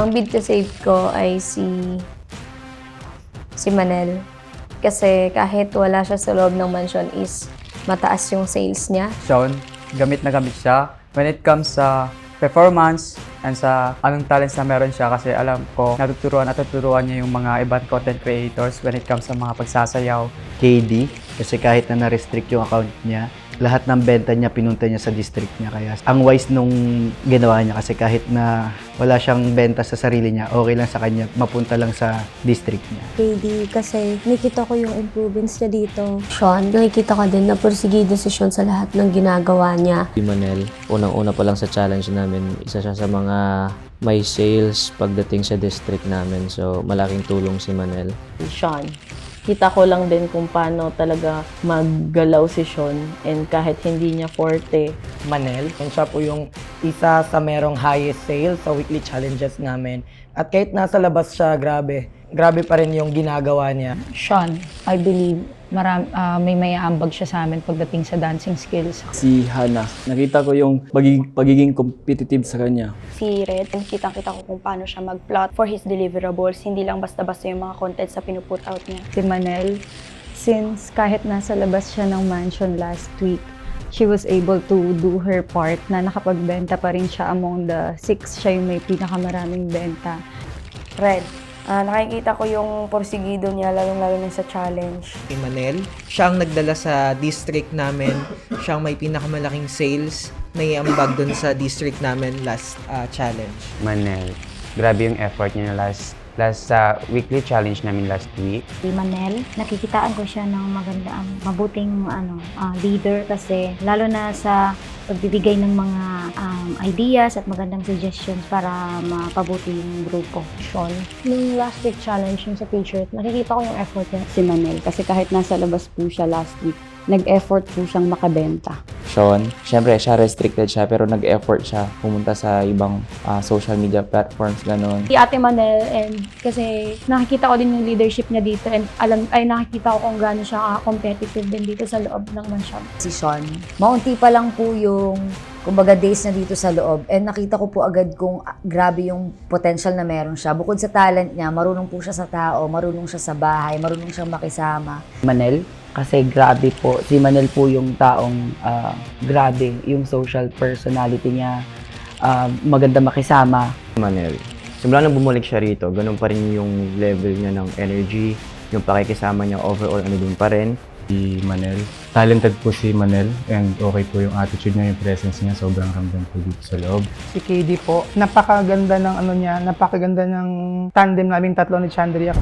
Ang bid to save ko ay si Manel. Kasi kahit wala siya sa loob ng mansion is mataas yung sales niya. Sean, gamit na gamit siya when it comes sa performance and sa anong talents na meron siya, kasi alam ko natuturuan niya yung mga ibang content creators when it comes sa mga pagsasayaw. KD, kasi kahit na na-restrict yung account niya, lahat ng benta niya pinunta niya sa district niya. Kaya ang wise nung ginawa niya, kasi kahit na wala siyang benta sa sarili niya, okay lang sa kanya mapunta lang sa district niya. KD, kasi nakita ko yung improvements niya dito. Sean, nakikita ka din na porsigido si Sean sa lahat ng ginagawa niya. Si Manel, unang-una pa lang sa challenge namin, isa siya sa mga may sales pagdating sa district namin. So, malaking tulong si Manel. Sean, kita ko lang din kung paano talaga maggalaw si Sean, and kahit hindi niya forte. Manel, and siya po yung isa sa merong highest sales sa weekly challenges namin. At kahit nasa labas siya, grabe pa rin yung ginagawa niya. Sean, I believe may maiaambag siya sa amin pagdating sa dancing skills. Si Hana, nakita ko yung pagiging competitive sa kanya. Si Red, kitang-kita ko kung paano siya mag-plot for his deliverables. Hindi lang basta-basta yung mga content sa pinuput out niya. Si Manel, since kahit nasa labas siya ng mansion last week, she was able to do her part na nakapagbenta pa rin siya among the 6. Siya yung may pinakamaraming benta. Red, nakikita ko yung porsigido niya, lalong-lalo na sa challenge. Si Manel, siya ang nagdala sa district namin. Siya ang may pinakamalaking sales na iambag dun sa district namin last challenge. Manel, grabe yung effort niya last sa weekly challenge namin last week. Si Manel, nakikitaan ko siya ng mabuting leader, kasi lalo na sa pagbibigay ng mga ideas at magandang suggestions para mapabuti yung grupo. Sean, yung last week challenge yung sa t-shirt, nakikita ko yung effort niya. Si Manel, kasi kahit nasa labas po siya last week, nag-effort po siyang makabenta. Sean, syempre siya restricted siya pero nag-effort siya pumunta sa ibang social media platforms, gano'n. Si Ate Manel, and kasi nakikita ko din yung leadership niya dito, and nakikita ko kung gaano siya competitive din dito sa loob ng mansion. Si Sean, maunti pa lang po yung kumbaga days na dito sa loob, and nakita ko po agad kung grabe yung potential na meron siya. Bukod sa talent niya, marunong po siya sa tao, marunong siya sa bahay, marunong siyang makisama. Manel, kasi grabe po. Si Manel po yung taong grabe, yung social personality niya, maganda makisama. Manel, simula nang bumalik siya rito, ganun pa rin yung level niya ng energy, yung pakikisama niya overall, din pa rin. Si Manel, talented po si Manel, and okay po yung attitude niya, yung presence niya, sobrang ramdam po dito sa loob. Si KD po, napakaganda ng napakaganda ng tandem namin tatlo ni Chandria.